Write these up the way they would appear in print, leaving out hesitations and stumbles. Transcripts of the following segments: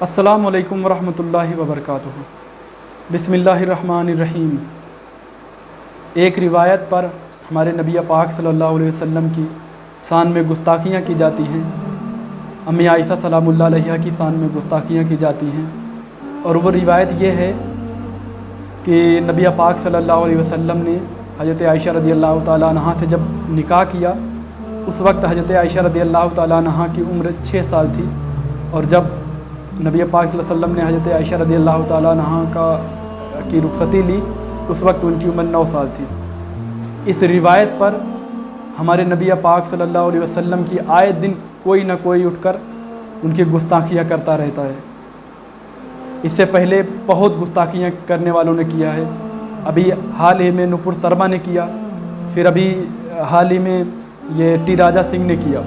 السلام علیکم ورحمۃ اللہ وبرکاتہ۔ بسم اللہ الرحمن الرحیم۔ ایک روایت پر ہمارے نبی پاک صلی اللہ علیہ وسلم کی شان میں گستاخیاں کی جاتی ہیں، امی عائشہ سلام اللہ علیہا کی شان میں گستاخیاں کی جاتی ہیں، اور وہ روایت یہ ہے کہ نبی پاک صلی اللہ علیہ وسلم نے حضرت عائشہ رضی اللہ تعالیٰ عنہا سے جب نکاح کیا، اس وقت حضرت عائشہ رضی اللہ تعالیٰ عنہا کی عمر 6 سال تھی، اور جب نبی پاک صلی اللہ علیہ وسلم نے حضرت عائشہ رضی اللہ تعالیٰ عنہا کی رخصتی لی، اس وقت ان کی عمر 9 سال تھی۔ اس روایت پر ہمارے نبی پاک صلی اللہ علیہ وسلم کی آئے دن کوئی نہ کوئی اٹھ کر ان کی گستاخیاں کرتا رہتا ہے۔ اس سے پہلے بہت گستاخیاں کرنے والوں نے کیا ہے، ابھی حال ہی میں نپور شرما نے کیا، پھر ابھی حال ہی میں یہ ٹی راجا سنگھ نے کیا۔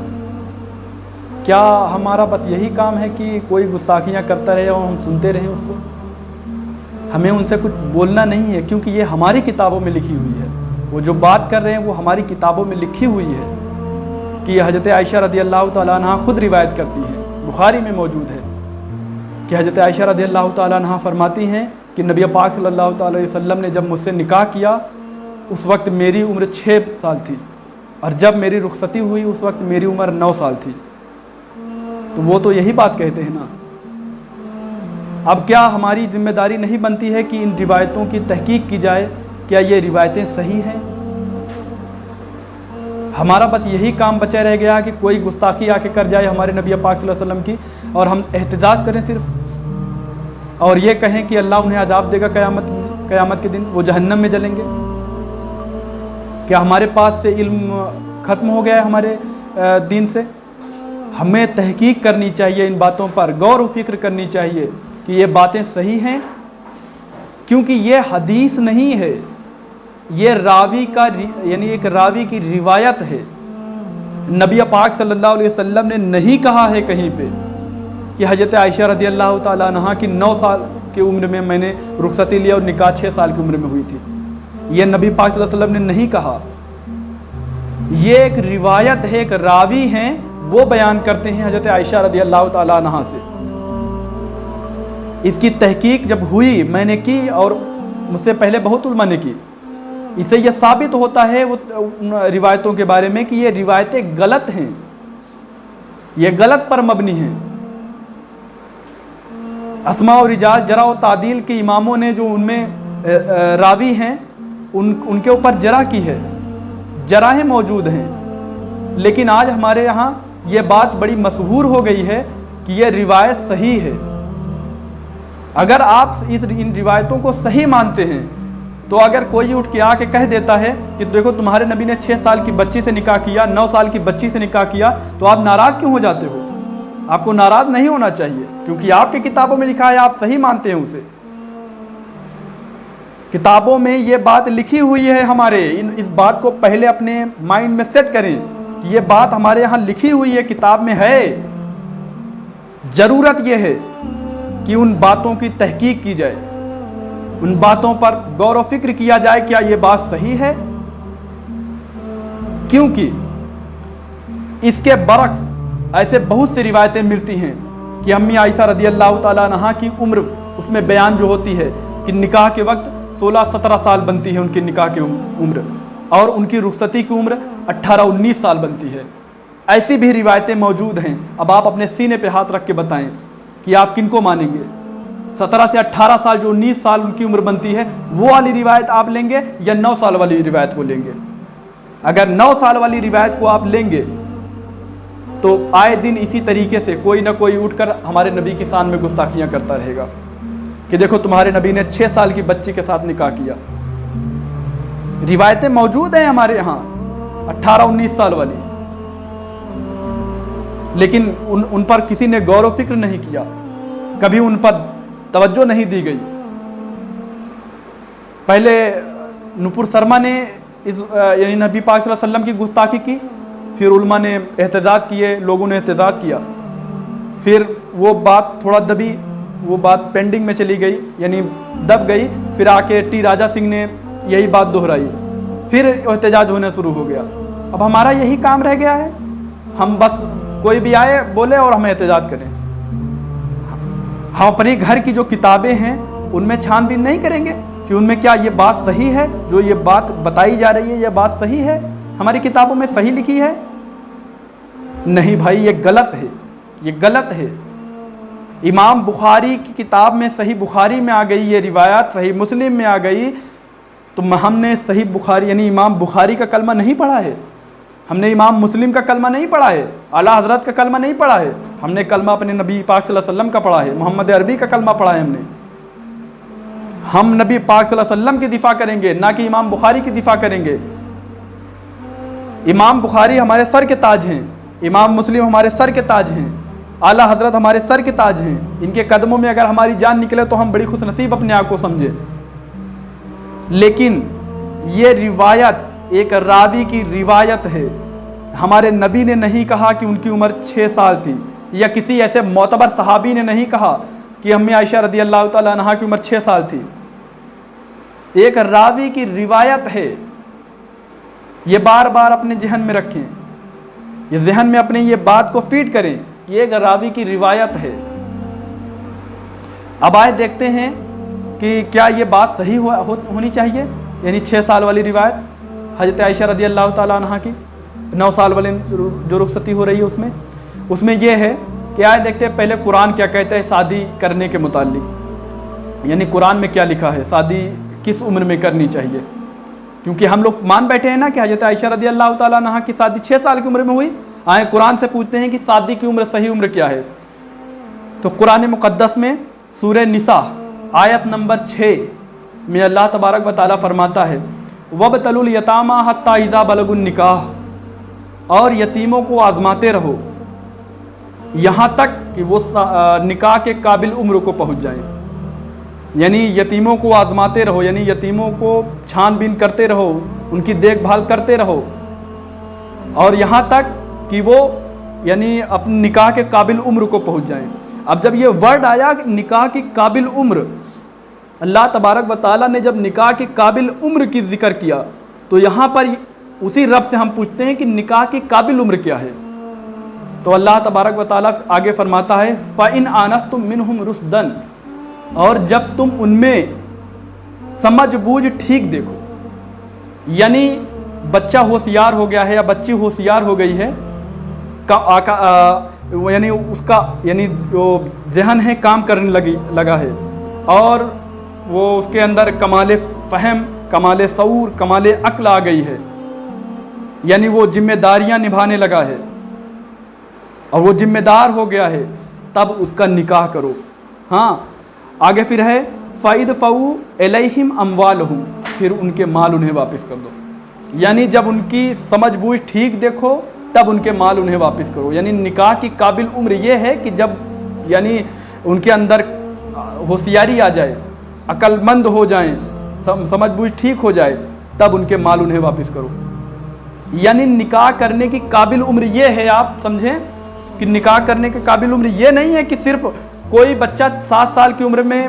کیا ہمارا بس یہی کام ہے کہ کوئی گستاخیاں کرتا رہے اور ہم سنتے رہیں اس کو؟ ہمیں ان سے کچھ بولنا نہیں ہے، کیونکہ یہ ہماری کتابوں میں لکھی ہوئی ہے۔ وہ جو بات کر رہے ہیں وہ ہماری کتابوں میں لکھی ہوئی ہے کہ حضرت عائشہ رضی اللہ تعالیٰ عنہ خود روایت کرتی ہیں، بخاری میں موجود ہے کہ حضرت عائشہ رضی اللہ تعالیٰ عنہ فرماتی ہیں کہ نبی پاک صلی اللہ تعالیٰ علیہ وسلم نے جب مجھ سے نکاح کیا اس وقت میری عمر 6 سال تھی، اور جب میری رخصتی ہوئی اس وقت میری عمر 9 سال تھی۔ تو وہ تو یہی بات کہتے ہیں نا۔ اب کیا ہماری ذمہ داری نہیں بنتی ہے کہ ان روایتوں کی تحقیق کی جائے، کیا یہ روایتیں صحیح ہیں؟ ہمارا بس یہی کام بچا رہ گیا کہ کوئی گستاخی آ کے کر جائے ہمارے نبی پاک صلی اللہ علیہ وسلم کی، اور ہم احتجاج کریں صرف، اور یہ کہیں کہ اللہ انہیں عذاب دے گا قیامت کے دن، وہ جہنم میں جلیں گے۔ کیا ہمارے پاس سے علم ختم ہو گیا ہے ہمارے دین سے؟ ہمیں تحقیق کرنی چاہیے، ان باتوں پر غور و فکر کرنی چاہیے کہ یہ باتیں صحیح ہیں، کیونکہ یہ حدیث نہیں ہے، یہ راوی کا یعنی ایک راوی کی روایت ہے۔ نبی پاک صلی اللہ علیہ وسلم نے نہیں کہا ہے کہیں پہ کہ حضرت عائشہ رضی اللہ تعالیٰ عنہا کی 9 سال کی عمر میں نے رخصتی لیا اور نکاح 6 سال کی عمر میں ہوئی تھی۔ یہ نبی پاک صلی اللہ علیہ وسلم نے نہیں کہا، یہ ایک روایت ہے، ایک راوی ہیں، وہ بیان کرتے ہیں حضرت عائشہ رضی اللہ تعالیٰ عنہا سے۔ اس کی تحقیق جب ہوئی میں نے کی، اور مجھ سے پہلے بہت علماء نے کی، اس سے یہ ثابت ہوتا ہے وہ روایتوں کے بارے میں کہ یہ روایتیں غلط ہیں، یہ غلط پر مبنی ہیں۔ اسماء و رجال جرح و تعدیل کے اماموں نے جو ان میں راوی ہیں ان کے اوپر جرح کی ہے، جرحیں موجود ہیں، لیکن آج ہمارے یہاں یہ بات بڑی مشہور ہو گئی ہے کہ یہ روایت صحیح ہے۔ اگر آپ ان روایتوں کو صحیح مانتے ہیں تو اگر کوئی اٹھ کے آ کے کہہ دیتا ہے کہ دیکھو تمہارے نبی نے 6 سال کی بچی سے نکاح کیا، 9 سال کی بچی سے نکاح کیا، تو آپ ناراض کیوں ہو جاتے ہو؟ آپ کو ناراض نہیں ہونا چاہیے، کیونکہ آپ کی کتابوں میں لکھا ہے، آپ صحیح مانتے ہیں اسے۔ کتابوں میں یہ بات لکھی ہوئی ہے ہمارے، اس بات کو پہلے اپنے مائنڈ میں سیٹ کریں کہ یہ بات ہمارے یہاں لکھی ہوئی ہے، کتاب میں ہے۔ ضرورت یہ ہے کہ ان باتوں کی تحقیق کی جائے، ان باتوں پر غور و فکر کیا جائے، کیا یہ بات صحیح ہے؟ کیونکہ اس کے برعکس ایسے بہت سی روایتیں ملتی ہیں کہ امی عائشہ رضی اللہ تعالیٰ عنہا کی عمر اس میں بیان جو ہوتی ہے کہ نکاح کے وقت 16-17 سال بنتی ہے ان کی نکاح کی عمر، اور ان کی رخصتی کی عمر 18-19 سال بنتی ہے۔ ایسی بھی روایتیں موجود ہیں۔ اب آپ اپنے سینے پہ ہاتھ رکھ کے بتائیں کہ آپ کن کو مانیں گے؟ 17 سے 18 سال جو 19 سال ان کی عمر بنتی ہے، وہ والی روایت آپ لیں گے یا 9 سال والی روایت کو لیں گے؟ اگر 9 سال والی روایت کو آپ لیں گے تو آئے دن اسی طریقے سے کوئی نہ کوئی اٹھ کر ہمارے نبی کی شان میں گستاخیاں کرتا رہے گا کہ دیکھو تمہارے نبی نے 6 سال کی بچی کے ساتھ نکاح کیا۔ روایتیں موجود ہیں ہمارے یہاں 18-19 سال والی، لیکن ان پر کسی نے غور و فکر نہیں کیا، کبھی ان پر توجہ نہیں دی گئی۔ پہلے نپور شرما نے یعنی نبی پاک صلی اللہ علیہ وسلم کی گستاخی کی، پھر علماء نے احتجاج کیے، لوگوں نے احتجاج کیا، پھر وہ بات تھوڑا دبی، وہ بات پینڈنگ میں چلی گئی، یعنی دب گئی، پھر آ کے ٹی راجا سنگھ نے یہی بات دہرائی، پھر احتجاج ہونا شروع ہو گیا۔ اب ہمارا یہی کام رہ گیا ہے، ہم بس کوئی بھی آئے بولے اور ہم احتجاج کریں۔ ہم اپنے گھر کی جو کتابیں ہیں ان میں چھان بین نہیں کریں گے کہ ان میں کیا یہ بات صحیح ہے، جو یہ بات بتائی جا رہی ہے یہ بات صحیح ہے، ہماری کتابوں میں صحیح لکھی ہے؟ نہیں بھائی، یہ غلط ہے، یہ غلط ہے۔ امام بخاری کی کتاب میں صحیح بخاری میں آ گئی یہ روایات، صحیح مسلم میں آ گئی، تو ہم نے صحیح بخاری یعنی امام بخاری کا کلمہ نہیں پڑھا ہے، ہم نے امام مسلم کا کلمہ نہیں پڑھا ہے، اعلیٰ حضرت کا کلمہ نہیں پڑھا ہے، ہم نے کلمہ اپنے نبی پاک صلی اللہ علیہ وسلم کا پڑھا ہے، محمد عربی کا کلمہ پڑھا ہے ہم نے۔ ہم نبی پاک صلی اللہ علیہ وسلم کی دفاع کریں گے، نہ کہ امام بخاری کی دفاع کریں گے۔ امام بخاری ہمارے سر کے تاج ہیں، امام مسلم ہمارے سر کے تاج ہیں، اعلیٰ حضرت ہمارے سر کے تاج ہیں، ان کے قدموں میں اگر ہماری جان نکلے تو ہم بڑی خوش نصیب اپنے آپ کو سمجھیں۔ لیکن یہ روایت ایک راوی کی روایت ہے، ہمارے نبی نے نہیں کہا کہ ان کی عمر 6 سال تھی، یا کسی ایسے معتبر صحابی نے نہیں کہا کہ امی عائشہ رضی اللہ تعالیٰ عنہا کی عمر 6 سال تھی، ایک راوی کی روایت ہے۔ یہ بار بار اپنے ذہن میں رکھیں، یہ ذہن میں اپنے یہ بات کو فیڈ کریں، یہ ایک راوی کی روایت ہے۔ اب آئے دیکھتے ہیں کہ کیا یہ بات صحیح ہونی چاہیے، یعنی 6 سال والی روایت حضرت عائشہ رضی اللہ تعالیٰ عنہا کی، 9 سال والے جو رخصتی ہو رہی ہے اس میں یہ ہے کہ آئے دیکھتے ہیں پہلے قرآن کیا کہتا ہے شادی کرنے کے متعلق، یعنی قرآن میں کیا لکھا ہے شادی کس عمر میں کرنی چاہیے، کیونکہ ہم لوگ مان بیٹھے ہیں نا کہ حضرت عائشہ رضی اللہ تعالیٰ عنہا کی شادی 6 سال کی عمر میں ہوئی۔ آئے قرآن سے پوچھتے ہیں کہ شادی کی عمر صحیح عمر کیا ہے، تو قرآن مقدس میں سورہ نساء آیت نمبر 6 میں اللہ تبارک و تعالیٰ فرماتا ہے وَابْتَلُوا الْيَتَامَىٰ حَتَّىٰ إِذَا بَلَغُوا النِّكَاحَ، اور یتیموں کو آزماتے رہو یہاں تک کہ وہ نکاح کے قابل عمر کو پہنچ جائیں، یعنی یتیموں کو آزماتے رہو، یعنی یتیموں کو چھان بین کرتے رہو، ان کی دیکھ بھال کرتے رہو، اور یہاں تک کہ وہ یعنی اپنے نکاح کے قابل عمر کو پہنچ جائیں۔ اب جب یہ ورڈ آیا کہ نکاح کی قابل عمر، اللہ تبارک و تعالیٰ نے جب نکاح کی قابل عمر کی ذکر کیا تو یہاں پر اسی رب سے ہم پوچھتے ہیں کہ نکاح کی قابل عمر کیا ہے، تو اللہ تبارک و تعالیٰ آگے فرماتا ہے فَإِنْ آنَسْتُم مِّنْهُمْ رُشْدًا، اور جب تم ان میں سمجھ بوجھ ٹھیک دیکھو، یعنی بچہ ہوشیار ہو گیا ہے یا بچی ہوشیار ہو گئی ہے، یعنی اس کا یعنی جو ذہن ہے کام کرنے لگا ہے، اور وہ اس کے اندر کمال فہم، کمال شعور، کمال عقل آ گئی ہے، یعنی وہ ذمہ داریاں نبھانے لگا ہے اور وہ ذمہ دار ہو گیا ہے، تب اس کا نکاح کرو۔ ہاں آگے پھر ہے فَإِدْفَعُوا إِلَيْهِمْ أَمْوَالَهُمْ، پھر ان کے مال انہیں واپس کر دو، یعنی جب ان کی سمجھ بوجھ ٹھیک دیکھو تب ان کے مال انہیں واپس کرو۔ یعنی نکاح کی قابل عمر یہ ہے کہ جب یعنی ان کے اندر ہوشیاری آ جائے، عقل مند ہو جائیں، سمجھ بوجھ ٹھیک ہو جائے، تب ان کے مال انہیں واپس کرو۔ یعنی نکاح کرنے کی قابل عمر یہ ہے، آپ سمجھیں کہ نکاح کرنے کے قابل عمر یہ نہیں ہے کہ صرف کوئی بچہ 7 سال کی عمر میں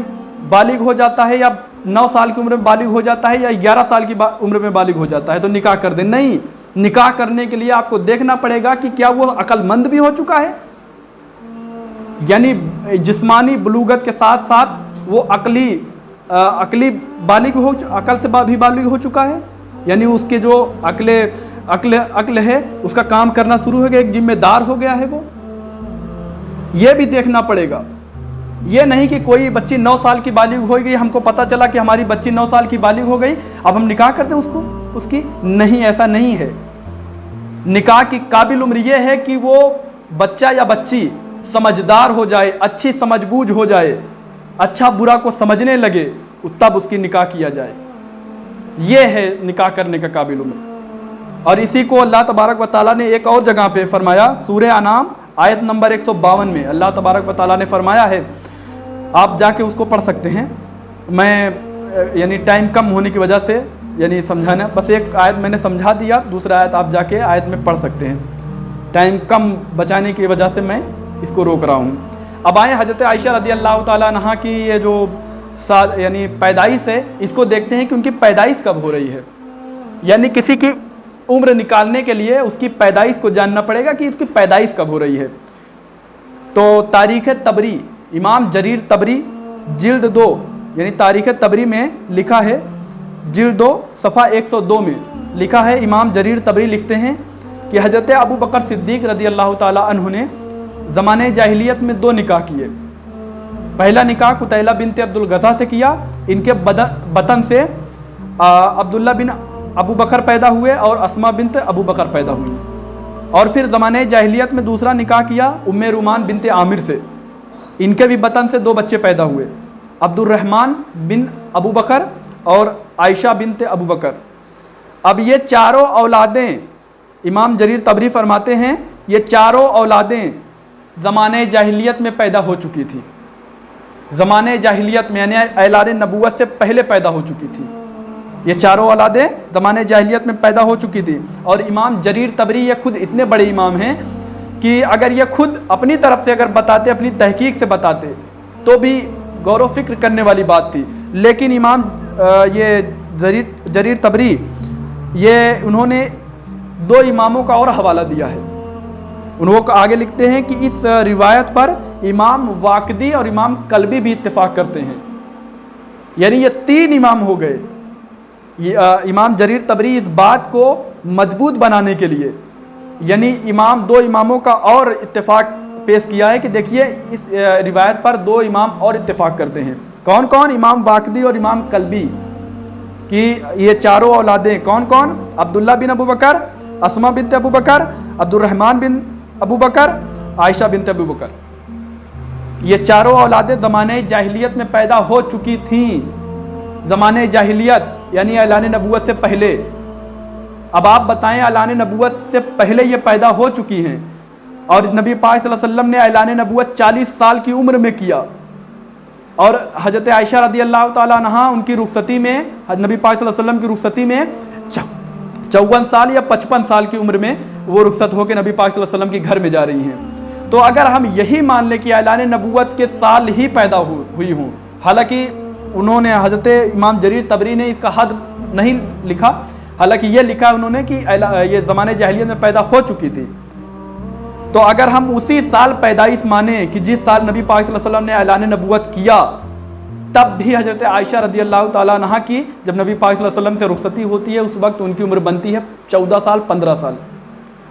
بالغ ہو جاتا ہے یا 9 سال کی عمر میں بالغ ہو جاتا ہے یا 11 سال کی عمر میں بالغ ہو جاتا ہے تو نکاح کر دیں، نہیں، نکاح کرنے کے لیے آپ کو دیکھنا پڑے گا کہ کیا وہ عقل مند بھی ہو چکا ہے، یعنی جسمانی بلوغت کے ساتھ ساتھ وہ عقلی بالغ ہو، عقل سے بھی بالغ ہو چکا ہے، یعنی اس کے جو عقل ہے اس کا کام کرنا شروع ہو گیا، ایک ذمہ دار ہو گیا ہے وہ، یہ بھی دیکھنا پڑے گا۔ یہ نہیں کہ کوئی بچی 9 سال کی بالغ ہو گئی، ہم کو پتہ چلا کہ ہماری بچی 9 سال کی بالغ ہو گئی اب ہم نکاح کر دیں اس کی، نہیں، ایسا نہیں ہے۔ نکاح کی قابل عمر یہ ہے کہ وہ بچہ یا بچی سمجھدار ہو جائے، اچھی سمجھ بوجھ ہو جائے، اچھا برا کو سمجھنے لگے، تب اس کی نکاح کیا جائے، یہ ہے نکاح کرنے کا قابل عمر۔ اور اسی کو اللہ تبارک و تعالیٰ نے ایک اور جگہ پہ فرمایا، سورہ انعام آیت نمبر 152 میں اللہ تبارک و تعالیٰ نے فرمایا ہے، آپ جا کے اس کو پڑھ سکتے ہیں، میں یعنی ٹائم کم ہونے کی وجہ سے یعنی سمجھانا، بس ایک آیت میں نے سمجھا دیا، دوسرا آیت آپ جا کے آیت میں پڑھ سکتے ہیں، ٹائم کم بچانے کی وجہ سے میں اس کو روک رہا ہوں۔ اب آئیں حضرت عائشہ رضی اللہ تعالیٰ عنہا کی یہ جو یعنی پیدائش ہے، اس کو دیکھتے ہیں کہ ان کی پیدائش کب ہو رہی ہے، یعنی کسی کی عمر نکالنے کے لیے اس کی پیدائش کو جاننا پڑے گا کہ اس کی پیدائش کب ہو رہی ہے۔ تو تاریخ تبری امام جریر طبری جلد 2 یعنی تاریخ طبری میں لکھا ہے، جلد 2 صفحہ 102 میں لکھا ہے، امام جریر طبری لکھتے ہیں کہ حضرت ابو بکر صدیق رضی اللہ تعالیٰ عنہ نے زمانے جاہلیت میں 2 نکاح کیے۔ پہلا نکاح قتیلہ بنت عبد الغزا سے کیا، ان کے بطن سے عبداللہ بن ابو بکر پیدا ہوئے اور اسما بنت ابو بکر پیدا ہوئی۔ اور پھر زمانے جاہلیت میں دوسرا نکاح کیا ام رومان بنت عامر سے، ان کے بھی بطن سے 2 بچے پیدا ہوئے، عبد الرحمن بن ابو بکر اور عائشہ بنت ابو بکر۔ اب یہ چاروں اولادیں امام جریر طبری فرماتے ہیں یہ چاروں اولادیں زمانے جاہلیت میں پیدا ہو چکی تھی، زمانے جاہلیت میں یعنی اعلان نبوت سے پہلے پیدا ہو چکی تھی، یہ چاروں اولادیں زمانے جاہلیت میں پیدا ہو چکی تھی۔ اور امام جریر طبری یہ خود اتنے بڑے امام ہیں کہ اگر یہ خود اپنی طرف سے اگر بتاتے، اپنی تحقیق سے بتاتے تو بھی غور و فکر کرنے والی بات تھی، لیکن امام یہ جریر طبری انہوں نے 2 اماموں کا اور حوالہ دیا ہے۔ انہوں کو آگے لکھتے ہیں کہ اس روایت پر امام واقدی اور امام کلبی بھی اتفاق کرتے ہیں، یعنی یہ 3 امام ہو گئے۔ امام جریر طبری اس بات کو مضبوط بنانے کے لیے یعنی 2 اماموں کا اور اتفاق پیش کیا ہے کہ دیکھیے اس روایت پر 2 امام اور اتفاق کرتے ہیں۔ کون کون؟ امام واقدی اور امام کلبی کہ یہ چاروں اولادیں کون کون؟ عبداللہ بن ابو بکر، اسما بنت ابو بکر، عبد الرحمن بن ابو بکر، عائشہ بنت ابو بکر، یہ چاروں اولادیں زمانے جاہلیت میں پیدا ہو چکی تھیں، زمانے جاہلیت یعنی اعلان نبوت سے پہلے۔ اب آپ بتائیں اعلان نبوت سے پہلے یہ پیدا ہو چکی ہیں، اور نبی پاک صلی اللہ علیہ وسلم نے اعلان نبوت 40 سال کی عمر میں کیا، اور حضرت عائشہ رضی اللہ تعالیٰ عنہ ان کی رخصتی میں، نبی پاک صلی اللہ علیہ وسلم کی رخصتی میں 54 سال یا 55 سال کی عمر میں وہ رخصت ہو کے نبی پاک صلی اللہ علیہ وسلم کے گھر میں جا رہی ہیں۔ تو اگر ہم یہی مان لیں کہ اعلان نبوت کے سال ہی پیدا ہوئی ہوں، حالانکہ انہوں نے حضرت امام جریر طبری نے اس کا حد نہیں لکھا، حالانکہ یہ لکھا انہوں نے کہ یہ زمانے جاہلیت میں پیدا ہو چکی تھی، تو اگر ہم اسی سال پیدائش مانیں کہ جس سال نبی پاک صلی اللہ علیہ وسلم نے اعلان نبوت کیا، تب بھی حضرت عائشہ رضی اللہ تعالیٰ عنہ کی جب نبی پاک صلی اللہ علیہ وسلم سے رخصتی ہوتی ہے اس وقت ان کی عمر بنتی ہے 14 سال 15 سال۔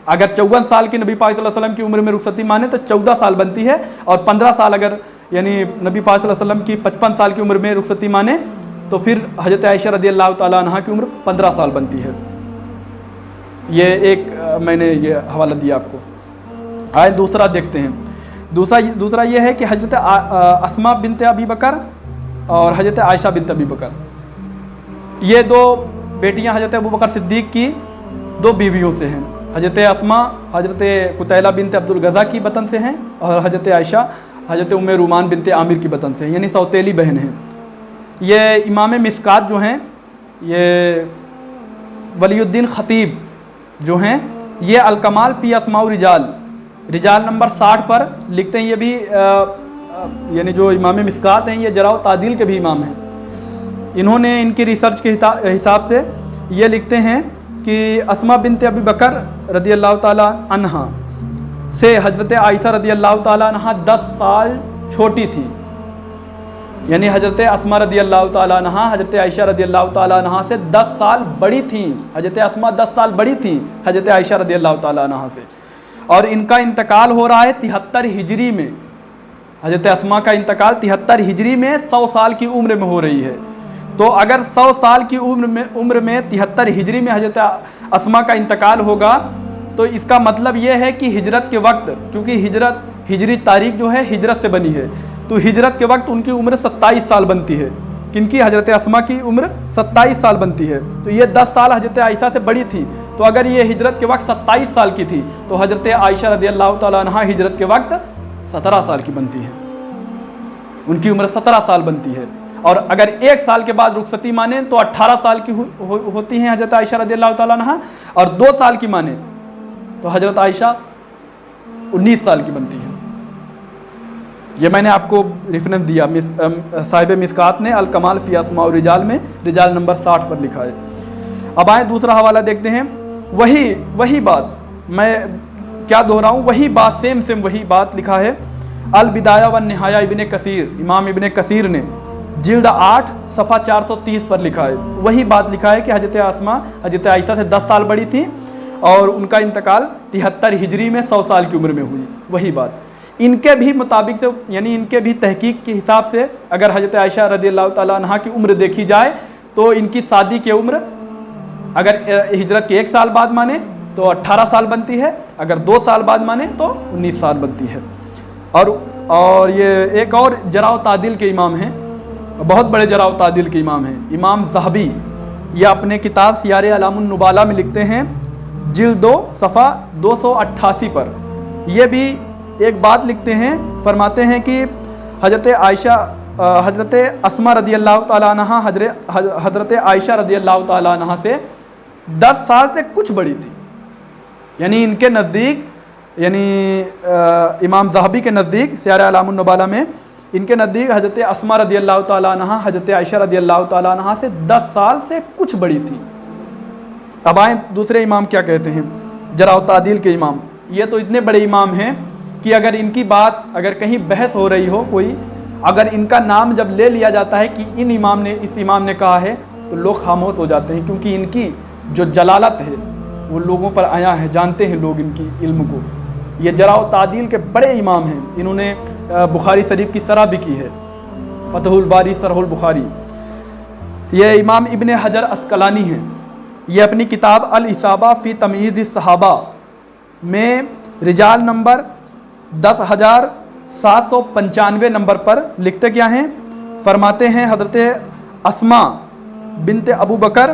اگر 54 سال کی نبی پاک صلی اللہ علیہ وسلم کی عمر میں رخصتی مانے تو 14 سال بنتی ہے، اور 15 سال اگر یعنی نبی پاک صلی اللہ علیہ وسلم کی 55 سال کی عمر میں رخصتی مانے تو پھر حضرت عائشہ رضی اللہ تعالیٰ عنہ کی عمر 15 سال بنتی ہے۔ یہ ایک میں نے یہ حوالہ دیا آپ کو۔ آئے دوسرا دیکھتے ہیں۔ دوسرا یہ ہے کہ حضرت اسما بنت ابی بکر اور حضرت عائشہ بنت ابی بکر، یہ 2 بیٹیاں حضرت ابو بکر صدیق کی 2 بیویوں سے ہیں۔ حضرت اسما حضرت قتیلہ بنت عبد الغزا کی بطن سے ہیں، اور حضرت عائشہ حضرت ام رومان بنت عامر کی بطن سے ہیں، یعنی سوتیلی بہن ہیں۔ یہ امام مسکات جو ہیں، یہ ولی الدین خطیب جو ہیں، یہ الکمال فی اسماء الرجال رجال نمبر 60 پر لکھتے ہیں۔ یہ بھی یعنی جو امام مسکات ہیں یہ جرح و تعدیل کے بھی امام ہیں۔ انہوں نے ان کی ریسرچ کے حساب سے یہ لکھتے ہیں کہ اسما بنت ابی بکر رضی اللہ تعالیٰ عنہ سے حضرت عائشہ رضی اللہ تعالیٰ عنہ 10 سال چھوٹی تھی، یعنی حضرت اسما رضی اللہ تعالیٰ عنہ حضرت عائشہ رضی اللہ تعالیٰ عنہ سے 10 سال بڑی تھیں۔ حضرت اسما 10 سال بڑی تھیں حضرت عائشہ رضی اللہ تعالیٰ عنہ سے، اور ان کا انتقال ہو رہا ہے 73 ہجری میں۔ حضرت اسما کا انتقال 73 ہجری میں 100 سال کی عمر میں ہو رہی ہے۔ تو اگر 100 سال کی عمر میں 73 ہجری میں حضرت اسما کا انتقال ہوگا تو اس کا مطلب یہ ہے کہ ہجرت کے وقت، کیونکہ ہجری تاریخ جو ہے ہجرت سے بنی ہے، تو ہجرت کے وقت ان کی عمر 27 سال بنتی ہے۔ کن کی؟ حضرت اسما کی عمر 27 سال بنتی ہے، تو یہ 10 سال حضرت عائشہ سے بڑی تھی۔ تو اگر یہ ہجرت کے وقت 27 سال کی تھی تو حضرت عائشہ رضی اللہ تعالیٰ عنہ ہجرت کے وقت 17 سال کی بنتی ہے، ان کی عمر 17 سال بنتی ہے۔ اور اگر 1 سال کے بعد رخصتی مانیں تو 18 سال کی ہوتی ہیں حضرت عائشہ رضی اللہ تعالیٰ عنہ، اور 2 سال کی مانیں تو حضرت عائشہ 19 سال کی بنتی ہے۔ یہ میں نے آپ کو ریفرنس دیا، صاحب مسکات نے الکمال فی اسماء الرجال میں رجال نمبر 60 پر لکھا ہے۔ اب آئیں دوسرا حوالہ دیکھتے ہیں۔ وہی بات میں کیا دہراؤں، وہی بات سیم وہی بات لکھا ہے البدایہ و نہایہ ابن کثیر، امام ابن کثیر نے جلد 8 صفحہ 430 پر لکھا ہے، وہی بات لکھا ہے کہ حضرت اسما حضرت عائشہ سے 10 سال بڑی تھی اور ان کا انتقال 73 ہجری میں 100 سال کی عمر میں ہوئی، وہی بات ان کے بھی مطابق سے، یعنی ان کے بھی تحقیق کے حساب سے اگر حضرت عائشہ رضی اللہ تعالیٰ عنہ کی عمر دیکھی جائے تو ان کی شادی کی عمر اگر ہجرت کے 1 سال بعد مانے تو 18 سال بنتی ہے، اگر 2 سال بعد مانے تو 19 سال بنتی ہے۔ اور یہ ایک اور جرح و تعدیل کے امام ہیں، بہت بڑے جرح و تعدیل کے امام ہیں، امام ذہبی، یہ اپنے کتاب سیار اعلام النبلاء میں لکھتے ہیں جلد 2 صفحہ 288 پر، یہ بھی ایک بات لکھتے ہیں، فرماتے ہیں کہ حضرت عائشہ حضرت اسما رضی اللہ تعالیٰ عنہ حضرت عائشہ رضی اللہ تعالیٰ عنہ سے 10 سال سے کچھ بڑی تھی، یعنی ان کے نزدیک، یعنی امام ذہبی کے نزدیک سیار اعلام النبلاء میں ان کے نزدیک حضرت اسما رضی اللہ تعالیٰ عنہ حضرت عائشہ رضی اللہ تعالیٰ عنہ سے 10 سال سے کچھ بڑی تھی۔ اب آئیں دوسرے امام کیا کہتے ہیں، جرح و تعدیل کے امام، یہ تو اتنے بڑے امام ہیں کہ اگر ان کی بات اگر کہیں بحث ہو رہی ہو کوئی، اگر ان کا نام جب لے لیا جاتا ہے کہ اس امام نے کہا ہے تو لوگ خاموش ہو جاتے ہیں، کیونکہ ان کی جو جلالت ہے وہ لوگوں پر آیا ہے، جانتے ہیں لوگ ان کی علم کو۔ یہ جرح و تعدیل کے بڑے امام ہیں، انہوں نے بخاری شریف کی شرح بھی کی ہے، فتح الباری شرح البخاری۔ یہ امام ابن حجر عسقلانی ہیں، یہ اپنی کتاب الاصابہ فی تمییز الصحابہ میں رجال نمبر 10,795 نمبر پر لکھتے کیا ہیں، فرماتے ہیں حضرت اسما بنت ابو بکر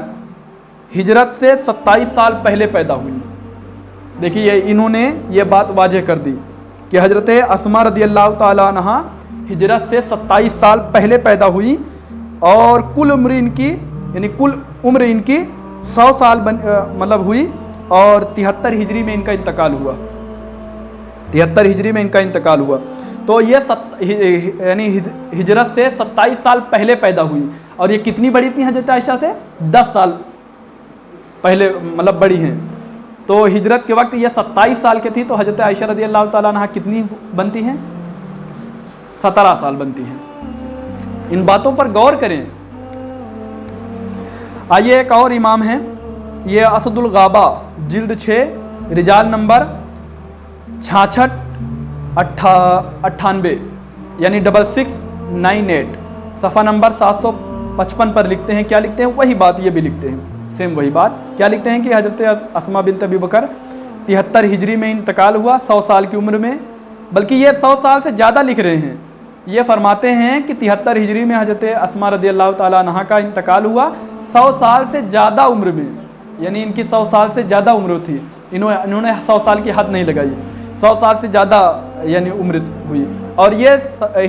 ہجرت سے 27 سال پہلے پیدا ہوئی۔ دیکھیے انہوں نے یہ بات واضح کر دی کہ حضرت اسما رضی اللہ تعالیٰ عنہ ہجرت سے 27 سال پہلے پیدا ہوئی اور کل عمر ان کی، یعنی کل عمر ان کی 100 سال مطلب ہوئی، اور 73 ہجری میں ان کا انتقال ہوا، 73 ہجری میں ان کا انتقال ہوا۔ تو یہ یعنی ہجرت سے 27 سال پہلے پیدا ہوئی، اور یہ کتنی بڑی تھی حضرت عائشہ سے؟ 10 سال پہلے مطلب بڑی ہیں۔ تو ہجرت کے وقت یہ 27 سال کے تھی، تو حضرت عائشہ رضی اللہ تعالیٰ عنہ کتنی بنتی ہیں؟ 17 سال بنتی ہیں۔ ان باتوں پر غور کریں۔ آئیے ایک اور امام ہیں، یہ اسد الغابہ جلد 6 رجال نمبر 6698 یعنی 6698 صفحہ نمبر 755 پر لکھتے ہیں، کیا لکھتے ہیں؟ وہی بات یہ بھی لکھتے ہیں، سیم وہی بات، کیا لکھتے ہیں کہ حضرت اسما بنت ابی بکر 73 ہجری میں انتقال ہوا 100 سال کی عمر میں، بلکہ یہ 100 سال سے زیادہ لکھ رہے ہیں، یہ فرماتے ہیں کہ 73 ہجری میں حضرت اسما رضی اللہ تعالیٰ عنہ کا انتقال ہوا 100 سال سے زیادہ عمر میں، یعنی ان کی 100 سال سے زیادہ عمر تھی، انہوں نے 100 سال کی حد نہیں لگائی، 100 سال سے زیادہ یعنی عمر ہوئی، اور یہ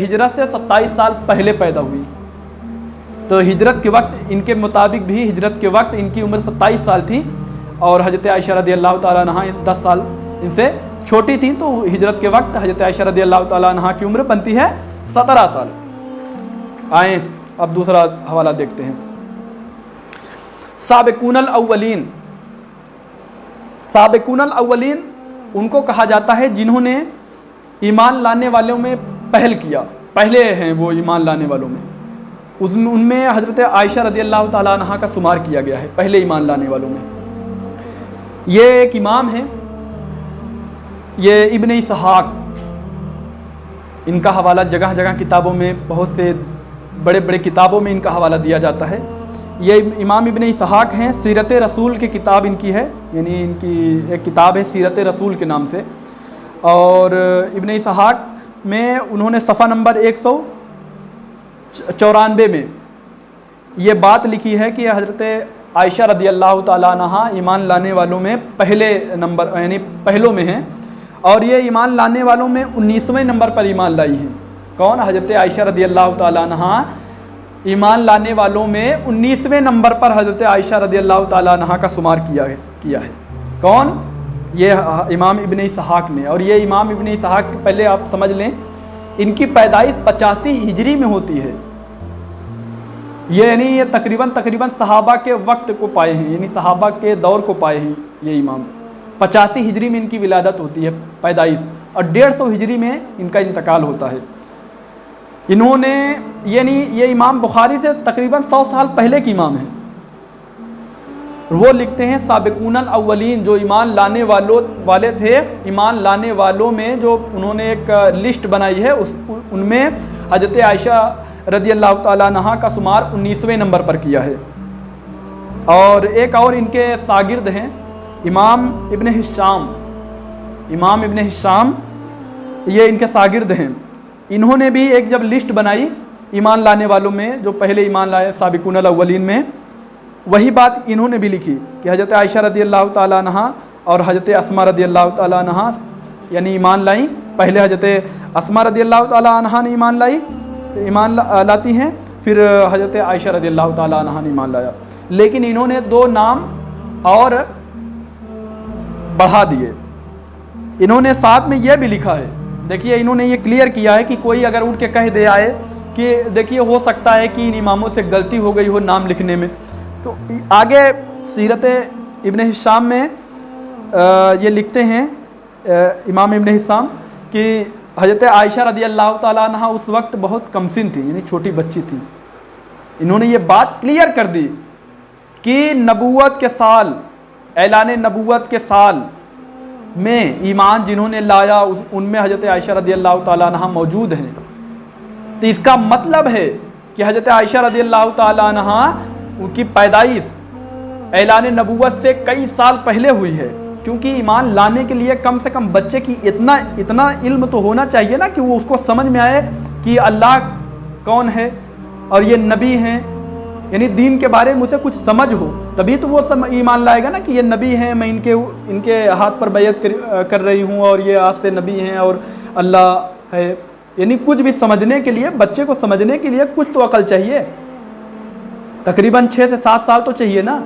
ہجرت سے 27 سال پہلے پیدا ہوئی۔ تو ہجرت کے وقت ان کے مطابق بھی ہجرت کے وقت ان کی عمر 27 سال تھی، اور حضرت عائشہ رضی اللہ تعالیٰ عنہ 10 سال ان سے چھوٹی تھیں، تو ہجرت کے وقت حضرت عائشہ رضی اللہ تعالیٰ عنہ کی عمر بنتی ہے 17 سال۔ آئیں اب دوسرا حوالہ دیکھتے ہیں، سابقون الاولین۔ سابقون الاولین ان کو کہا جاتا ہے جنہوں نے ایمان لانے والوں میں پہل کیا، پہلے ہیں وہ ایمان لانے والوں میں، ان میں حضرت عائشہ رضی اللہ تعالیٰ عنہ کا شمار کیا گیا ہے پہلے ایمان لانے والوں میں۔ یہ ایک امام ہیں، یہ ابن اسحاق، ان کا حوالہ جگہ جگہ کتابوں میں، بہت سے بڑے بڑے کتابوں میں ان کا حوالہ دیا جاتا ہے۔ یہ امام ابن اسحاق ہیں، سیرت رسول کی کتاب ان کی ہے، یعنی ان کی ایک کتاب ہے سیرت رسول کے نام سے، اور ابن اسحاق میں انہوں نے صفحہ نمبر 194 میں یہ بات لکھی ہے کہ حضرت عائشہ رضی اللہ تعالیٰ عنہ ایمان لانے والوں میں پہلے نمبر یعنی پہلوں میں ہیں، اور یہ ایمان لانے والوں میں 19ویں نمبر پر ایمان لائی ہیں۔ کون؟ حضرت عائشہ رضی اللہ تعالیٰ عنہ ایمان لانے والوں میں 19ویں نمبر پر حضرت عائشہ رضی اللہ تعالیٰ عنہ کا شمار کیا ہے۔ کون؟ یہ امام ابن اسحاق نے، اور یہ امام ابن اسحاق پہلے آپ سمجھ لیں ان کی پیدائش 85 ہجری میں ہوتی ہے، یعنی یہ تقریباً صحابہ کے وقت کو پائے ہیں، یعنی صحابہ کے دور کو پائے ہیں یہ امام، 85 ہجری میں ان کی ولادت ہوتی ہے، پیدائش، اور 150 ہجری میں ان کا انتقال ہوتا ہے۔ انہوں نے یعنی یہ امام بخاری سے تقریباً 100 سال پہلے کے امام ہیں۔ وہ لکھتے ہیں سابقون الاولین، جو ایمان لانے والے تھے، ایمان لانے والوں میں جو انہوں نے ایک لسٹ بنائی ہے، ان میں حضرت عائشہ رضی اللہ تعالیٰ عنہا کا شمار 19ویں نمبر پر کیا ہے۔ اور ایک اور ان کے شاگرد ہیں امام ابن ہشام، امام ابن ہشام یہ ان کے شاگرد ہیں۔ انہوں نے بھی ایک جب لسٹ بنائی ایمان لانے والوں میں جو پہلے ایمان لائے سابقون الاولین میں، وہی بات انہوں نے بھی لکھی کہ حضرت عائشہ رضی اللہ تعالیٰ عنہا اور حضرت اسماء رضی اللہ تعالیٰ عنہا یعنی ایمان لائیں۔ پہلے حضرت اسماء رضی اللہ تعالیٰ عنہا نے ایمان لاتی ہیں، پھر حضرت عائشہ رضی اللہ تعالیٰ عنہا نے ایمان لایا، لیکن انہوں نے 2 نام اور بڑھا دیے۔ انہوں نے ساتھ میں یہ بھی لکھا ہے، دیکھیے انہوں نے یہ کلیئر کیا ہے کہ کوئی اگر اٹھ کے کہہ دے آئے کہ دیکھیے ہو سکتا ہے کہ ان اماموں سے غلطی ہو گئی ہو نام لکھنے میں، تو آگے سیرت ابن ہشام میں یہ لکھتے ہیں امام ابن ہشام کہ حضرت عائشہ رضی اللہ تعالیٰ عنہ اس وقت بہت کم سن تھی، یعنی چھوٹی بچی تھی۔ انہوں نے یہ بات کلیئر کر دی کہ نبوت کے سال، اعلان نبوت کے سال میں ایمان جنہوں نے لایا ان میں حضرت عائشہ رضی اللہ تعالیٰ عنہ موجود ہیں۔ تو اس کا مطلب ہے کہ حضرت عائشہ رضی اللہ تعالیٰ عنہ ان کی پیدائش اعلان نبوت سے کئی سال پہلے ہوئی ہے، کیونکہ ایمان لانے کے لیے کم سے کم بچے کی اتنا علم تو ہونا چاہیے نا کہ وہ اس کو سمجھ میں آئے کہ اللہ کون ہے اور یہ نبی ہیں، یعنی دین کے بارے میں اسے کچھ سمجھ ہو، تبھی تو وہ ایمان لائے گا نا کہ یہ نبی ہیں، میں ان کے ہاتھ پر بیعت کر رہی ہوں اور یہ آج سے نبی ہیں اور اللہ ہے۔ یعنی کچھ بھی سمجھنے کے لیے، بچے کو سمجھنے کے لیے کچھ تو عقل چاہیے، تقریباً 6 سے 7 سال تو چاہیے نا۔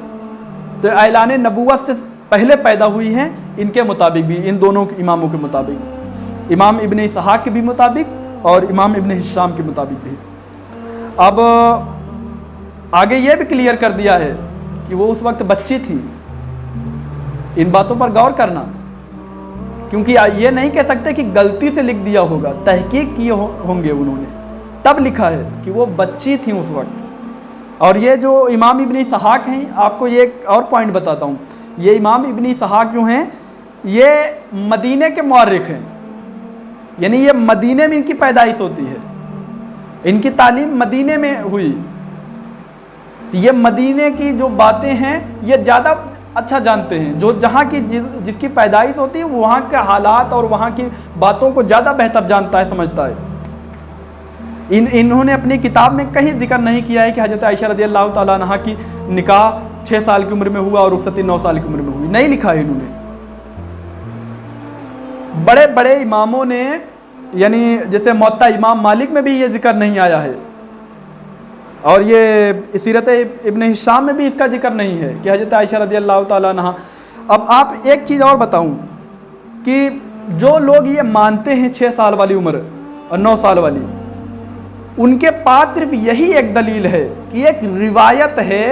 تو اعلان نبوت سے پہلے پیدا ہوئی ہیں ان کے مطابق بھی، ان دونوں اماموں کے مطابق، امام ابن اسحاق کے بھی مطابق اور امام ابن ہشام کے مطابق بھی۔ اب آگے یہ بھی کلیئر کر دیا ہے کہ وہ اس وقت بچی تھی۔ ان باتوں پر غور کرنا، کیونکہ یہ نہیں کہہ سکتے کہ غلطی سے لکھ دیا ہوگا، تحقیق کیے ہوں گے انہوں نے، تب لکھا ہے کہ وہ بچی تھیں اس وقت۔ اور یہ جو امام ابن اسحاق ہیں، آپ کو یہ ایک اور پوائنٹ بتاتا ہوں، یہ امام ابن اسحاق جو ہیں یہ مدینے کے مورخ ہیں، یعنی یہ مدینے میں ان کی پیدائش ہوتی ہے، ان کی تعلیم مدینے میں ہوئی۔ یہ مدینے کی جو باتیں ہیں یہ زیادہ اچھا جانتے ہیں، جو جہاں کی جس کی پیدائش ہوتی ہے وہاں کے حالات اور وہاں کی باتوں کو زیادہ بہتر جانتا ہے، سمجھتا ہے۔ انہوں نے اپنی کتاب میں کہیں ذکر نہیں کیا ہے کہ حضرت عائشہ رضی اللہ تعالیٰ عنہ کی نکاح 6 سال کی عمر میں ہوا اور رخصتی 9 سال کی عمر میں ہوئی، نہیں لکھا ہے انہوں نے۔ بڑے بڑے اماموں نے، یعنی جیسے موطا امام مالک میں بھی یہ ذکر نہیں آیا ہے، اور یہ سیرت ابن ہشام میں بھی اس کا ذکر نہیں ہے کہ حضرت عائشہ رضی اللہ تعالیٰ عنہ۔ اب آپ ایک چیز اور بتاؤں کہ جو لوگ یہ مانتے ہیں 6 سال والی عمر اور 9 سال والی، ان کے پاس صرف یہی ایک دلیل ہے کہ ایک روایت ہے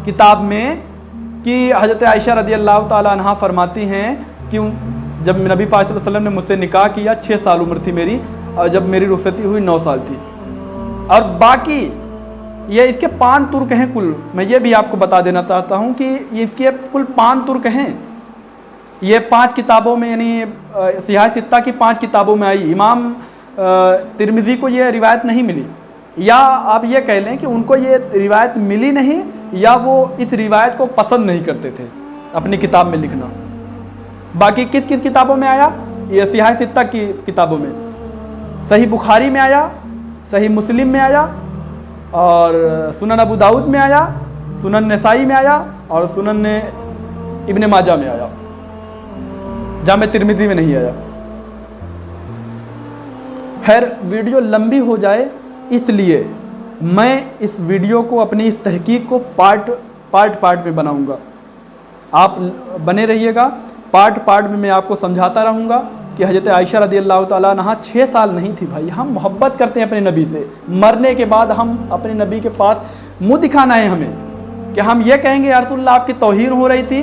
کتاب میں کہ حضرت عائشہ رضی اللہ تعالیٰ عنہ فرماتی ہیں کہ جب نبی پاک صلی اللہ علیہ وسلم نے مجھ سے نکاح کیا 6 سال عمر تھی میری، اور جب میری رخصتی ہوئی 9 سال تھی۔ اور باقی یہ اس کے 5 ترک ہیں کل، میں یہ بھی آپ کو بتا دینا چاہتا ہوں کہ اس کے کل 5 ترک ہیں۔ یہ 5 کتابوں میں، یعنی صحیح 6 کی 5 کتابوں میں آئی۔ امام ترمذی کو یہ روایت نہیں ملی، یا آپ یہ کہہ لیں کہ ان کو یہ روایت ملی نہیں، یا وہ اس روایت کو پسند نہیں کرتے تھے اپنی کتاب میں لکھنا۔ باقی کس کس کتابوں میں آیا؟ یہ صحیح 6 کی کتابوں میں، صحیح بخاری میں آیا، صحیح مسلم میں آیا، اور سنن ابو داؤد میں آیا، سنن نسائی میں آیا، اور سنن ابن ماجہ میں آیا، جامع ترمذی میں نہیں آیا۔ خیر ویڈیو لمبی ہو جائے اس لیے میں اس ویڈیو کو، اپنی اس تحقیق کو پارٹ میں بناؤں گا، آپ بنے رہیے گا۔ پارٹ میں آپ کو سمجھاتا رہوں گا کہ حضرت عائشہ رضی اللہ تعالیٰ عنہ 6 سال نہیں تھی۔ بھائی ہم محبت کرتے ہیں اپنے نبی سے، مرنے کے بعد ہم اپنے نبی کے پاس منہ دکھانا ہے ہمیں، کہ ہم یہ کہیں گے یا رسول اللہ آپ کی توہین ہو رہی تھی،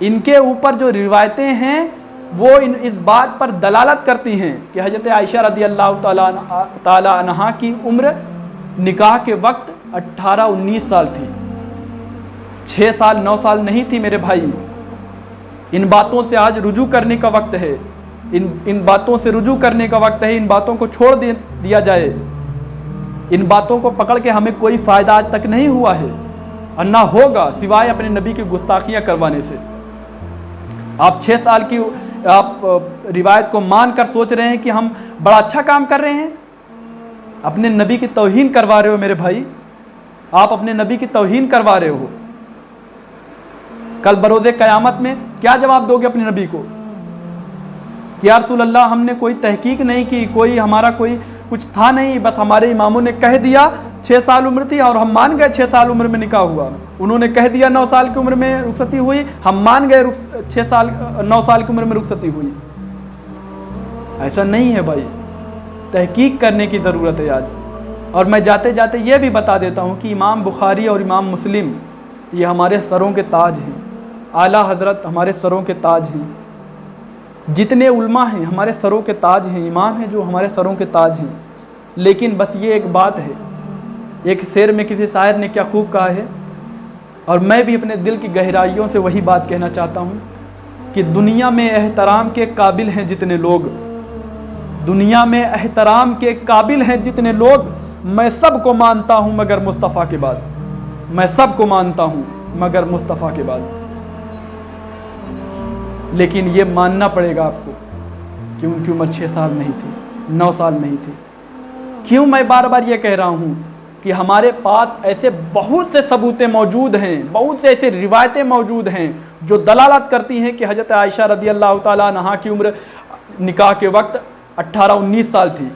ان کے اوپر جو روایتیں ہیں وہ اس بات پر دلالت کرتی ہیں کہ حضرت عائشہ رضی اللہ تعالی عنہا کی عمر نکاح کے وقت 18-19 سال تھی، 6 سال 9 سال نہیں تھی میرے بھائی۔ ان باتوں سے آج رجوع کرنے کا وقت ہے، ان باتوں سے رجوع کرنے کا وقت ہے، ان باتوں کو چھوڑ دیا جائے۔ ان باتوں کو پکڑ کے ہمیں کوئی فائدہ آج تک نہیں ہوا ہے اور نہ ہوگا سوائے اپنے نبی کی گستاخیاں کروانے سے۔ آپ 6 سال کی آپ روایت کو مان کر سوچ رہے ہیں کہ ہم بڑا اچھا کام کر رہے ہیں، اپنے نبی کی توہین کروا رہے ہو میرے بھائی، آپ اپنے نبی کی توہین کروا رہے ہو۔ کل بروز قیامت میں کیا جواب دو گے اپنے نبی کو کہ یا رسول اللہ ہم نے کوئی تحقیق نہیں کی، کوئی ہمارا کوئی کچھ تھا نہیں، بس ہمارے اماموں نے کہہ دیا 6 سال عمر تھی اور ہم مان گئے 6 سال عمر میں نکاح ہوا، انہوں نے کہہ دیا 9 سال کی عمر میں رخصتی ہوئی، ہم مان گئے 9 سال کی عمر میں رخصتی ہوئی۔ ایسا نہیں ہے بھائی، تحقیق کرنے کی ضرورت ہے آج۔ اور میں جاتے جاتے یہ بھی بتا دیتا ہوں کہ امام بخاری اور امام مسلم یہ ہمارے سروں کے تاج ہیں، اعلیٰ حضرت ہمارے سروں کے تاج ہیں، جتنے علماء ہیں ہمارے سروں کے تاج ہیں، امام ہیں جو ہمارے سروں کے تاج ہیں۔ لیکن بس یہ ایک بات ہے، ایک شعر میں کسی شاعر نے کیا خوب کہا ہے، اور میں بھی اپنے دل کی گہرائیوں سے وہی بات کہنا چاہتا ہوں کہ دنیا میں احترام کے قابل ہیں جتنے لوگ، دنیا میں احترام کے قابل ہیں جتنے لوگ، میں سب کو مانتا ہوں مگر مصطفیٰ کے بعد، میں سب کو مانتا ہوں مگر مصطفیٰ کے بعد۔ لیکن یہ ماننا پڑے گا آپ کو کہ ان کی عمر 6 سال نہیں تھی، 9 سال نہیں تھی۔ کیوں میں بار بار یہ کہہ رہا ہوں کہ ہمارے پاس ایسے بہت سے ثبوتیں موجود ہیں، بہت سے ایسے روایتیں موجود ہیں جو دلالت کرتی ہیں کہ حضرت عائشہ رضی اللہ تعالیٰ عنہا کی عمر نکاح کے وقت 18-19 سال تھی۔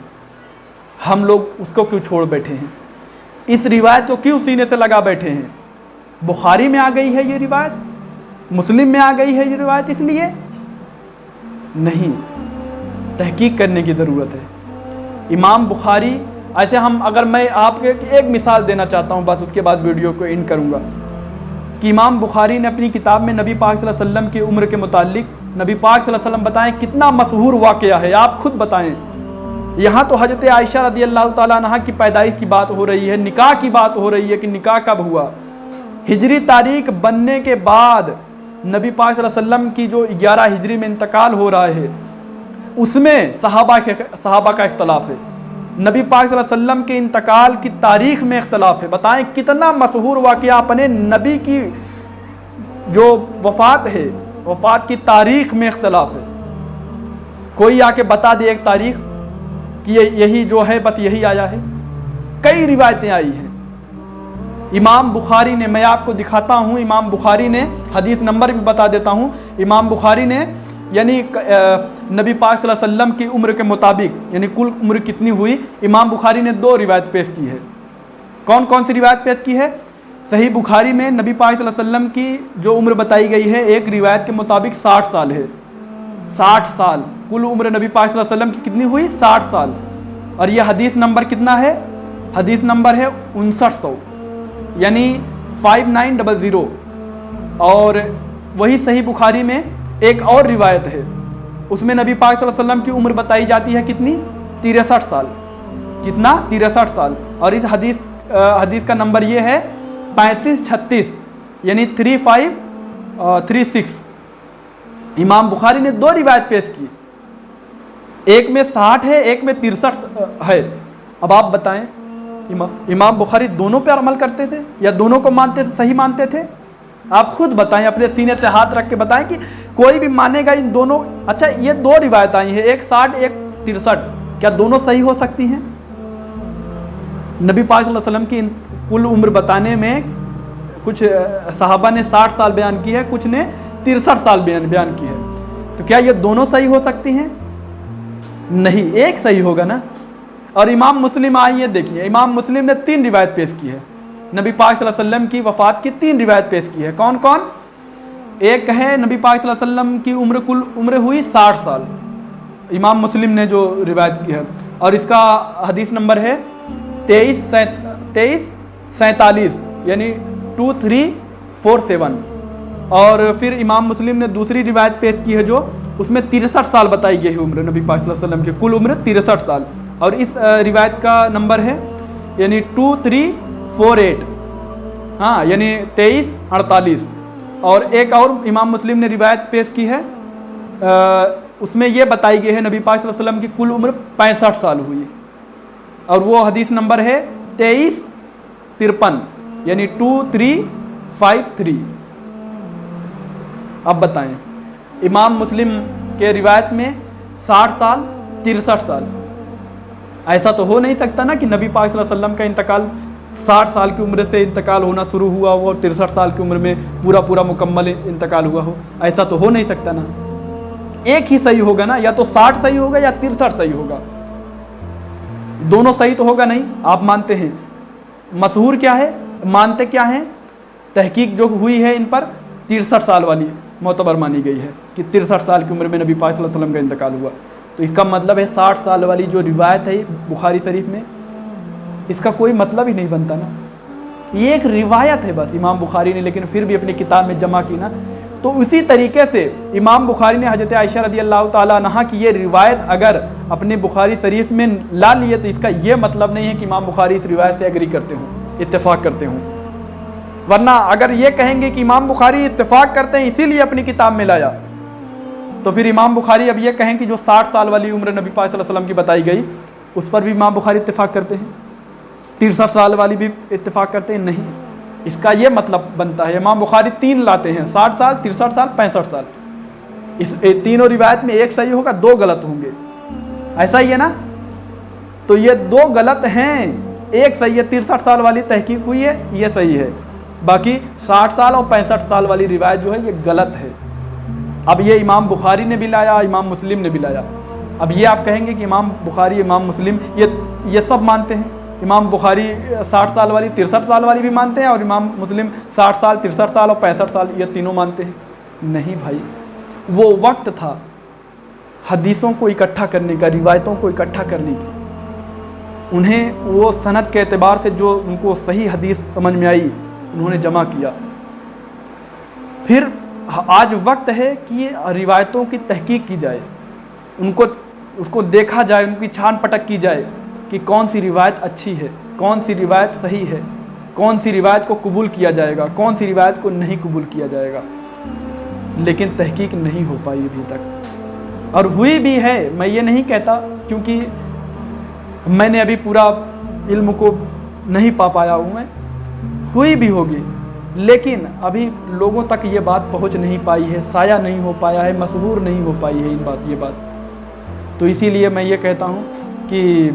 ہم لوگ اس کو کیوں چھوڑ بیٹھے ہیں؟ اس روایت کو کیوں سینے سے لگا بیٹھے ہیں؟ بخاری میں آ گئی ہے یہ روایت، مسلم میں آ گئی ہے یہ روایت، اس لیے نہیں، تحقیق کرنے کی ضرورت ہے۔ امام بخاری ایسے اگر میں آپ کو ایک مثال دینا چاہتا ہوں، بس اس کے بعد ویڈیو کو اینڈ کروں گا، کہ امام بخاری نے اپنی کتاب میں نبی پاک صلی اللہ علیہ وسلم کی عمر کے متعلق نبی پاک صلی اللہ علیہ وسلم بتائیں کتنا مشہور واقعہ ہے، آپ خود بتائیں۔ یہاں تو حضرت عائشہ رضی اللہ تعالیٰ عنہا کی پیدائش کی بات ہو رہی ہے، نکاح کی بات ہو رہی ہے کہ نکاح کب ہوا۔ ہجری تاریخ بننے کے بعد نبی پاک صلی اللہ علیہ وسلم کی جو 11 ہجری میں انتقال ہو رہا ہے، اس میں صحابہ کا اختلاف ہے، نبی پاک صلی اللہ علیہ وسلم کے انتقال کی تاریخ میں اختلاف ہے۔ بتائیں کتنا مشہور واقعہ، اپنے نبی کی جو وفات ہے، وفات کی تاریخ میں اختلاف ہے۔ کوئی آ کے بتا دے ایک تاریخ کہ یہی جو ہے بس یہی آیا ہے، کئی روایتیں آئی ہیں۔ امام بخاری نے، میں آپ کو دکھاتا ہوں، امام بخاری نے حدیث نمبر بھی بتا دیتا ہوں، امام بخاری نے یعنی نبی پاک صلی اللہ علیہ وسلم کی عمر کے مطابق یعنی کل عمر کتنی ہوئی، امام بخاری نے 2 روایت پیش کی ہے۔ کون کون سی روایت پیش کی ہے؟ صحیح بخاری میں نبی پاک صلی اللہ علیہ وسلم کی جو عمر بتائی گئی ہے، ایک روایت کے مطابق 60 سال ہے، 60 سال کل عمر نبی پاک صلی اللہ علیہ وسلم کی کتنی ہوئی؟ 60 سال۔ اور یہ حدیث نمبر کتنا ہے؟ حدیث نمبر ہے 5900 یعنی 5900۔ اور وہی صحیح بخاری میں ایک اور روایت ہے، اس میں نبی پاک صلی اللہ علیہ وسلم کی عمر بتائی جاتی ہے کتنی؟ 63 سال۔ کتنا؟ 63 سال۔ اور اس حدیث کا نمبر یہ ہے 3536 یعنی 3536۔ امام بخاری نے 2 روایت پیش کی، ایک میں 60 ہے، ایک میں 63 ہے۔ اب آپ بتائیں امام بخاری دونوں پہ عمل کرتے تھے یا دونوں کو مانتے تھے، صحیح مانتے تھے؟ آپ خود بتائیں، اپنے سینے سے ہاتھ رکھ کے بتائیں کہ کوئی بھی مانے گا ان دونوں۔ اچھا یہ 2 روایت آئی ہیں، ایک 60 ایک 63، کیا دونوں صحیح ہو سکتی ہیں؟ نبی پاک صلی اللہ علیہ وسلم کی کل عمر بتانے میں کچھ صحابہ نے 60 سال بیان کی ہے، کچھ نے 63 سال بیان کی ہے، تو کیا یہ دونوں صحیح ہو سکتی ہیں؟ نہیں، ایک صحیح ہوگا نا۔ اور امام مسلم آئیے دیکھیے، امام مسلم نے 3 روایت پیش کی ہے، نبی پاک صلی اللہ علیہ وسلم کی وفات کی 3 روایت پیش کی ہے۔ کون کون؟ ایک ہے نبی پاک صلی اللہ علیہ وسلم کی کل عمر ہوئی 60 سال، امام مسلم نے جو روایت کی ہے، اور اس کا حدیث نمبر ہے 2347 یعنی 2347۔ اور پھر امام مسلم نے دوسری روایت پیش کی ہے جو اس میں 63 سال بتائی گئی ہے عمر نبی پاک صلی اللہ علیہ وسلم کی، کل عمر 63 سال، اور اس روایت کا نمبر ہے یعنی 2348، ہاں یعنی 2348۔ اور ایک اور امام مسلم نے روایت پیش کی ہے، اس میں یہ بتائی گئی ہے نبی پاک صلی اللہ علیہ وسلم کی کل عمر 65 سال ہوئی، اور وہ حدیث نمبر ہے 2353 یعنی 2353۔ اب بتائیں امام مسلم کے روایت میں 60 سال 63 سال، ایسا تو ہو نہیں سکتا نا کہ نبی پاک صلی اللہ علیہ وسلم کا انتقال 60 سال کی عمر سے انتقال ہونا شروع ہوا ہو اور 63 سال کی عمر میں پورا مکمل انتقال ہوا ہو، ایسا تو ہو نہیں سکتا نا، ایک ہی صحیح ہوگا نا، یا تو 60 صحیح ہوگا یا 63 صحیح ہوگا، دونوں صحیح تو ہوگا نہیں۔ آپ مانتے ہیں، مشہور کیا ہے، مانتے کیا ہیں، تحقیق جو ہوئی ہے ان پر 63 سال والی معتبر مانی گئی ہے کہ 63 سال کی عمر میں نبی پاک صلی اللہ علیہ وسلم کا انتقال ہوا، تو اس کا مطلب ہے 60 سال والی جو روایت ہے بخاری شریف میں، اس کا کوئی مطلب ہی نہیں بنتا نا، یہ ایک روایت ہے بس امام بخاری نے لیکن پھر بھی اپنی کتاب میں جمع کی نا۔ تو اسی طریقے سے امام بخاری نے حضرت عائشہ رضی اللہ تعالیٰ عنہا کی یہ روایت اگر اپنے بخاری شریف میں لا لیے تو اس کا یہ مطلب نہیں ہے کہ امام بخاری اس روایت سے ایگری کرتے ہوں، اتفاق کرتے ہوں، ورنہ اگر یہ کہیں گے کہ امام بخاری اتفاق کرتے ہیں اسی لیے اپنی کتاب میں لایا، تو پھر امام بخاری اب یہ کہیں کہ جو 60 سال والی عمر نبی پاک صلی اللہ علیہ وسلم کی بتائی گئی اس پر بھی امام بخاری اتفاق کرتے ہیں، 63 سال والی بھی اتفاق کرتے ہیں، نہیں، اس کا یہ مطلب بنتا ہے امام بخاری 3 لاتے ہیں، 60 سال 63 سال 65 سال، اس تینوں روایت میں ایک صحیح ہوگا 2 غلط ہوں گے، ایسا ہی ہے نا، تو یہ 2 غلط ہیں، ایک صحیح ہے، 63 سال والی تحقیق ہوئی ہے یہ صحیح ہے، باقی 60 سال اور 65 سال والی روایت جو ہے یہ غلط ہے۔ اب یہ امام بخاری نے بھی لایا، امام مسلم نے بھی لایا، اب یہ آپ کہیں گے کہ امام بخاری امام مسلم یہ سب مانتے ہیں، امام بخاری 60 سال والی 63 سال والی بھی مانتے ہیں اور امام مسلم 60 سال 63 سال اور 65 سال یہ تینوں مانتے ہیں، نہیں بھائی، وہ وقت تھا حدیثوں کو اکٹھا کرنے کا، روایتوں کو اکٹھا کرنے کی، انہیں وہ سند کے اعتبار سے جو ان کو صحیح حدیث سمجھ میں آئی انہوں نے جمع کیا، پھر آج وقت ہے کہ روایتوں کی تحقیق کی جائے، اس کو دیکھا جائے، ان کی چھان پٹک کی جائے کہ کون سی روایت اچھی ہے، کون سی روایت صحیح ہے، کون سی روایت کو قبول کیا جائے گا، کون سی روایت کو نہیں قبول کیا جائے گا، لیکن تحقیق نہیں ہو پائی ابھی تک، اور ہوئی بھی ہے، میں یہ نہیں کہتا کیونکہ میں نے ابھی پورا علم کو نہیں پا پایا ہوں، میں ہوئی بھی ہوگی لیکن ابھی لوگوں تک یہ بات پہنچ نہیں پائی ہے، سایہ نہیں ہو پایا ہے، مشہور نہیں ہو پائی ہے یہ بات، تو اسی لیے میں یہ کہتا ہوں کہ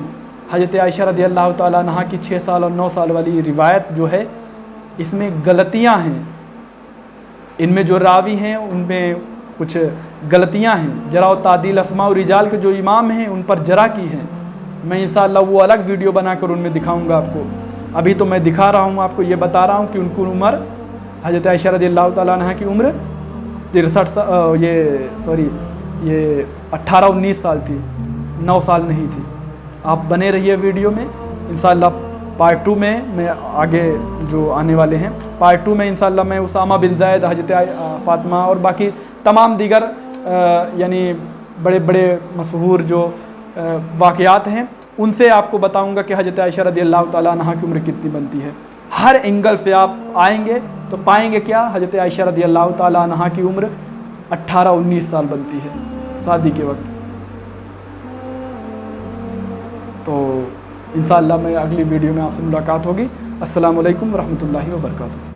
حضرت عائشہ رضی اللہ تعالیٰ عنہا کی 6 سال اور 9 سال والی روایت جو ہے اس میں غلطیاں ہیں، ان میں جو راوی ہیں ان میں کچھ غلطیاں ہیں، جرح و تعدیل اسماء و رجال کے جو امام ہیں ان پر جرح کی ہیں، میں انشاءاللہ وہ الگ ویڈیو بنا کر ان میں دکھاؤں گا آپ کو، ابھی تو میں دکھا رہا ہوں آپ کو، یہ بتا رہا ہوں کہ ان کی عمر حضرت عائشہ رضی اللہ تعالیٰ عنہ کی عمر 18-19 سال تھی، 9 سال نہیں تھی۔ آپ بنے رہیے ویڈیو میں، انشاءاللہ پارٹ 2 میں آگے جو آنے والے ہیں، پارٹ 2 میں انشاءاللہ میں اسامہ بن زید، حضرت فاطمہ اور باقی تمام دیگر یعنی بڑے بڑے مشہور جو واقعات ہیں ان سے آپ کو بتاؤں گا کہ حضرت عائشہ رضی اللہ تعالیٰ عنہ کی عمر کتنی بنتی ہے، ہر اینگل سے آپ آئیں گے تو پائیں گے کیا، حضرت عائشہ رضی اللہ تعالیٰ عنہ کی عمر 18-19 سال بنتی ہے شادی کے وقت۔ تو انشاءاللہ میں اگلی ویڈیو میں آپ سے ملاقات ہوگی۔ السلام علیکم ورحمۃ اللہ وبرکاتہ۔